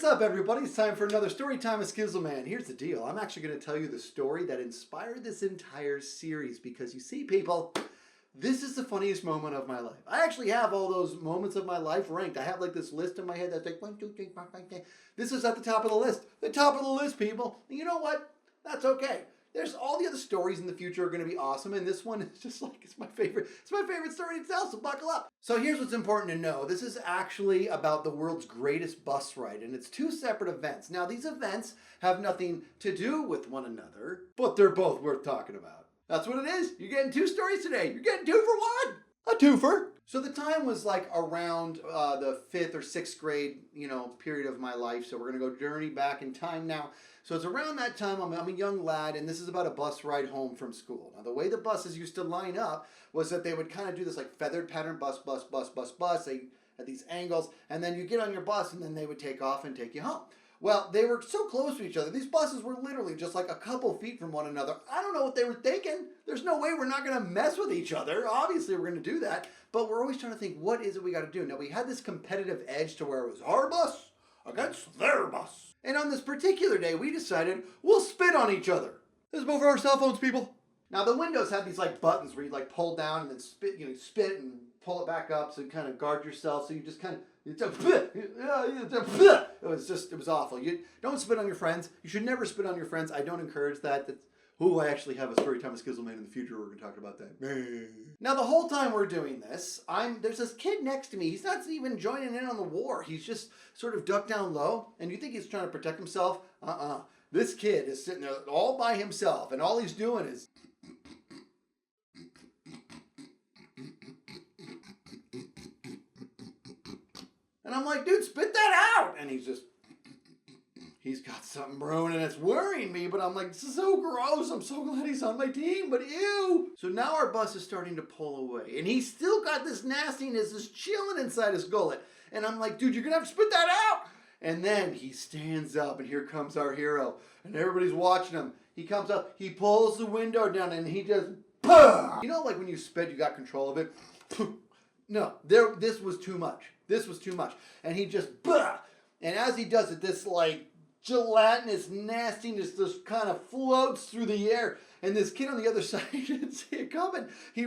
What's up, everybody? It's time for another story time with Skizzleman. Here's the deal. I'm actually going to tell you the story that inspired this entire series because you see, people, this is the funniest moment of my life. I actually have all those moments of my life ranked. I have like this list in my head that's like 1, 2, 3, 4, 5, 6. This is at the top of the list. The top of the list, people. And you know what? That's okay. There's all the other stories in the future are going to be awesome, and this one is just like, it's my favorite story to tell, so buckle up. So here's what's important to know. This is actually about the world's greatest bus ride, and it's 2 separate events. Now, these events have nothing to do with one another, but they're both worth talking about. That's what it is. You're getting 2 stories today. You're getting 2 for 1. A twofer. So the time was like around the 5th or 6th grade, period of my life. So we're going to go journey back in time now. So it's around that time. I'm a young lad, and this is about a bus ride home from school. Now, the way the buses used to line up was that they would kind of do this like feathered pattern bus. They at these angles, and then you get on your bus, and then they would take off and take you home. Well, they were so close to each other. These buses were literally just like a couple feet from one another. I don't know what they were thinking. There's no way we're not going to mess with each other. Obviously, we're going to do that. But we're always trying to think, what is it we got to do? Now, we had this competitive edge to where it was our bus against their bus. And on this particular day, we decided we'll spit on each other. This is before our cell phones, people. Now, the windows had these like buttons where you like pull down and then spit and pull it back up so you kind of guard yourself. So you just kind of, it was awful. You don't spit on your friends. You should never spit on your friends. I don't encourage that. I actually have a story time with Skizzleman in the future. We're going to talk about that. Now, the whole time we're doing this, there's this kid next to me. He's not even joining in on the war. He's just sort of ducked down low, and you think he's trying to protect himself? This kid is sitting there all by himself, and all he's doing is... And I'm like, dude, spit that out! And he's got something brewing and it's worrying me, but I'm like, this is so gross. I'm so glad he's on my team, but ew. So now our bus is starting to pull away, and he's still got this nastiness is chilling inside his gullet. And I'm like, dude, you're gonna have to spit that out. And then he stands up, and here comes our hero, and everybody's watching him. He comes up, he pulls the window down, and he just, you know, like when you spit, you got control of it. No, this was too much. This was too much. And he just, and as he does it, this like gelatinous nastiness just kind of floats through the air. And this kid on the other side didn't see it coming. He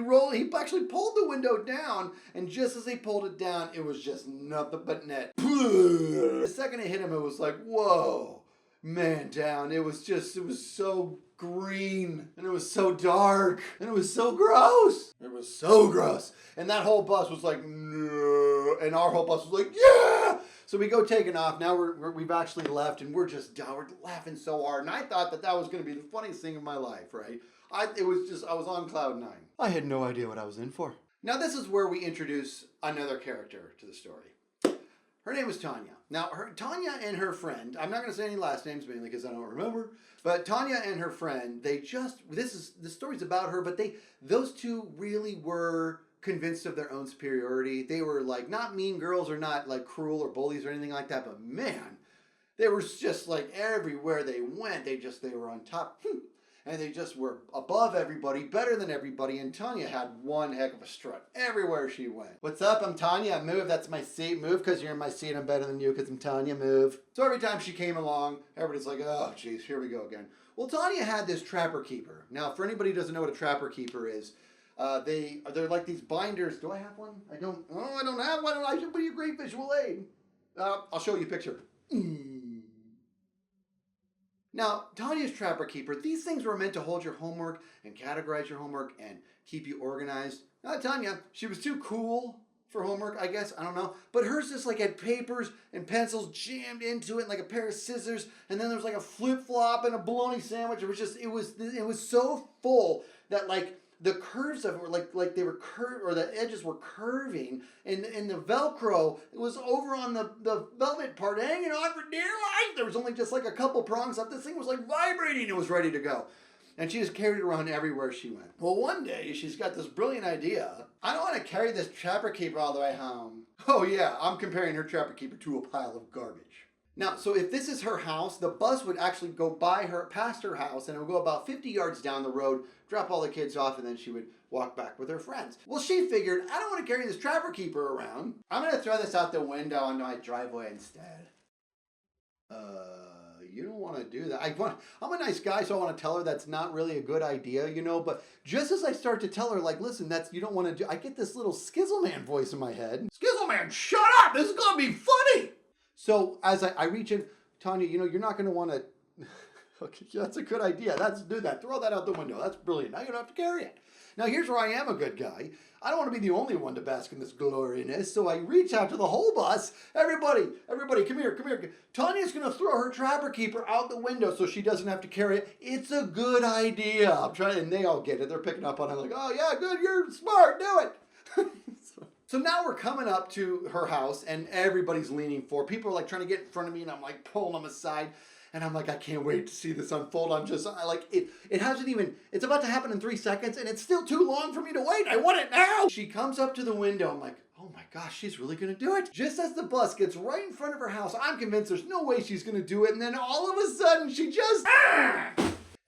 actually pulled the window down, and just as he pulled it down, it was just nothing but net. The second it hit him, it was like, whoa, man down. It was so green, and it was so dark, and it was so gross. It was so gross. And that whole bus was like, no, and our whole bus was like, yeah. So we go taking off. Now we've actually left, and we're just down. We're laughing so hard, and I thought that was going to be the funniest thing of my life, right? I was on cloud 9. I had no idea what I was in for. Now this is where we introduce another character to the story. Her name was Tanya. Now, Tanya and her friend, I'm not going to say any last names mainly because I don't remember, but Tanya and her friend, the story's about her, but those two really were convinced of their own superiority. They were like not mean girls or not like cruel or bullies or anything like that, but man, they were just like everywhere they went, they were on top. And they just were above everybody, better than everybody, and Tanya had one heck of a strut everywhere she went. What's up? I'm Tanya. Move. That's my seat. Move because you're in my seat. I'm better than you because I'm Tanya. Move. So every time she came along, everybody's like, oh, geez, here we go again. Well, Tanya had this trapper keeper. Now, for anybody who doesn't know what a trapper keeper is, they're like these binders. Do I have one? I don't have one. I should be a great visual aid. I'll show you a picture. Now, Tanya's Trapper Keeper, these things were meant to hold your homework and categorize your homework and keep you organized. Now, Tanya, she was too cool for homework, I guess. I don't know. But hers just like had papers and pencils jammed into it and like a pair of scissors. And then there was like a flip-flop and a bologna sandwich. It was so full that like the curves of it were like they were curved, or the edges were curving, and the Velcro, it was over on the velvet part hanging on for dear life. There was only just like a couple prongs up. This thing was like vibrating. It was ready to go. And she just carried it around everywhere she went. Well, one day she's got this brilliant idea. I don't want to carry this Trapper Keeper all the way home. Oh yeah, I'm comparing her Trapper Keeper to a pile of garbage. Now, so if this is her house, the bus would actually go past her house, and it would go about 50 yards down the road, drop all the kids off, and then she would walk back with her friends. Well, she figured, I don't want to carry this Trapper Keeper around. I'm going to throw this out the window onto my driveway instead. You don't want to do that. I'm a nice guy, so I want to tell her that's not really a good idea, you know, but just as I start to tell her, like, listen, you don't want to do, I get this little Skizzleman voice in my head. Skizzleman, shut up! This is going to be funny! So as I reach in, Tanya, you know, you're not going to want to, okay, that's a good idea. Do that. Throw that out the window. That's brilliant. Now you don't have to carry it. Now here's where I am a good guy. I don't want to be the only one to bask in this gloriness, so I reach out to the whole bus. Everybody, come here. Tanya's going to throw her trapper keeper out the window so she doesn't have to carry it. It's a good idea. I'm trying, and they all get it. They're picking up on it like, oh yeah, good, you're smart, do it. So now we're coming up to her house and everybody's leaning forward. People are like trying to get in front of me and I'm like pulling them aside. And I'm like, I can't wait to see this unfold. It hasn't even, it's about to happen in 3 seconds and it's still too long for me to wait. I want it now. She comes up to the window. I'm like, oh my gosh, she's really going to do it. Just as the bus gets right in front of her house, I'm convinced there's no way she's going to do it. And then all of a sudden she just,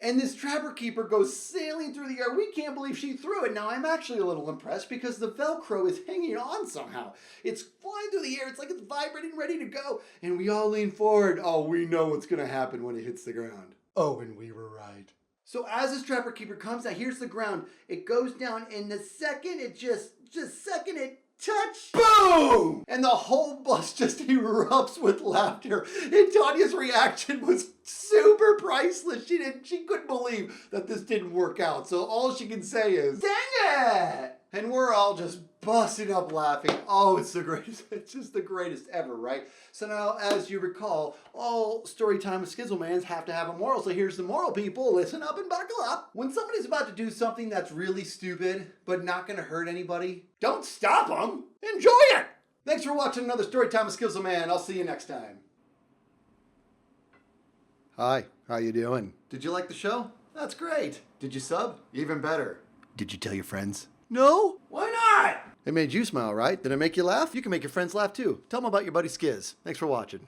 and this trapper keeper goes sailing through the air. We can't believe she threw it. Now, I'm actually a little impressed because the Velcro is hanging on somehow. It's flying through the air. It's like it's vibrating, ready to go. And we all lean forward. Oh, we know what's going to happen when it hits the ground. Oh, and we were right. So as this trapper keeper comes down, here's the ground. It goes down, and the second it second it touch, boom! And the whole bus just erupts with laughter. And Tanya's reaction was super priceless. She couldn't believe that this didn't work out. So all she can say is, dang it! And we're all just busting up laughing. Oh, it's the greatest. It's just the greatest ever, right? So now, as you recall, all Storytime with Skizzlemans have to have a moral. So here's the moral, people. Listen up and buckle up. When somebody's about to do something that's really stupid, but not going to hurt anybody, don't stop them. Enjoy it. Thanks for watching another Storytime with Skizzleman. I'll see you next time. Hi, how you doing? Did you like the show? That's great. Did you sub? Even better. Did you tell your friends? No? Why not? It made you smile, right? Did it make you laugh? You can make your friends laugh too. Tell them about your buddy Skiz. Thanks for watching.